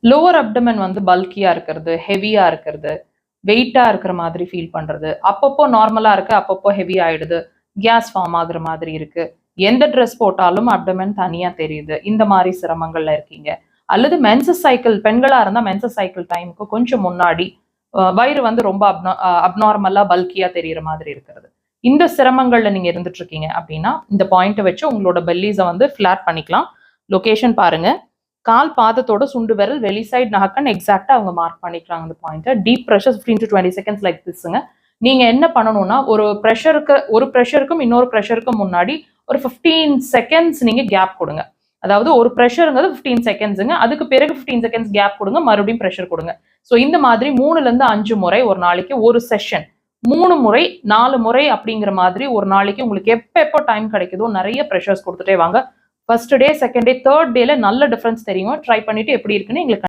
Lower abdomen வந்து பல்கியா இருக்கிறது, ஹெவியா இருக்கிறது, வெயிட்டா இருக்கிற மாதிரி ஃபீல் பண்றது, அப்பப்போ நார்மலா இருக்கு, அப்பப்போ ஹெவி ஆயிடுது, கேஸ் ஃபார்ம் ஆகுற மாதிரி இருக்கு, எந்த ட்ரெஸ் போட்டாலும் அப்டமன் தனியா தெரியுது, இந்த மாதிரி சிரமங்கள்ல இருக்கீங்க. அல்லது மென்சஸ் சைக்கிள் பெண்களா இருந்தா மென்சஸ் சைக்கிள் டைமுக்கு கொஞ்சம் முன்னாடி வயிறு வந்து ரொம்ப அப்நார்மலா பல்கியா தெரியுற மாதிரி இருக்கிறது. இந்த சிரமங்கள்ல நீங்க இருந்துட்டு இருக்கீங்க அப்படின்னா இந்த பாயிண்ட்டை வச்சு உங்களோட பெல்லிஸை வந்து ஃபிளாட் பண்ணிக்கலாம். லொகேஷன் பாருங்க. கால் பாதத்தோட சுண்டு விரல் வெளி சைடு நகக்கன்னு எக்ஸாக்டா அவங்க மார்க் பண்ணிக்கிறாங்க அந்த பாயிண்ட்டை. Deep pressure 15 to 20 seconds like திஸ்ங்க. நீங்க என்ன பண்ணணும்னா ஒரு ப்ரெஷருக்கும் இன்னொரு ப்ரெஷருக்கும் முன்னாடி ஒரு 15 செகண்ட்ஸ் நீங்க கேப் கொடுங்க. அதாவது ஒரு ப்ரெஷருங்கிறது 15 செகண்ட்ஸுங்க, அதுக்கு பிறகு 15 செகண்ட்ஸ் கேப் கொடுங்க, மறுபடியும் ப்ரெஷர் கொடுங்க. ஸோ இந்த மாதிரி 3ல இருந்து 5 முறை ஒரு நாளைக்கு ஒரு செஷன், 3 முறை 4 முறை அப்படிங்கிற மாதிரி ஒரு நாளைக்கு உங்களுக்கு எப்போ டைம் கிடைக்குதோ நிறைய ப்ரெஷர்ஸ் கொடுத்துட்டே வாங்க. First day, second day, third டேல நல்ல டிஃபரன்ஸ் தெரியும். ட்ரை பண்ணிட்டு எப்படி இருக்குன்னு எங்களுக்கு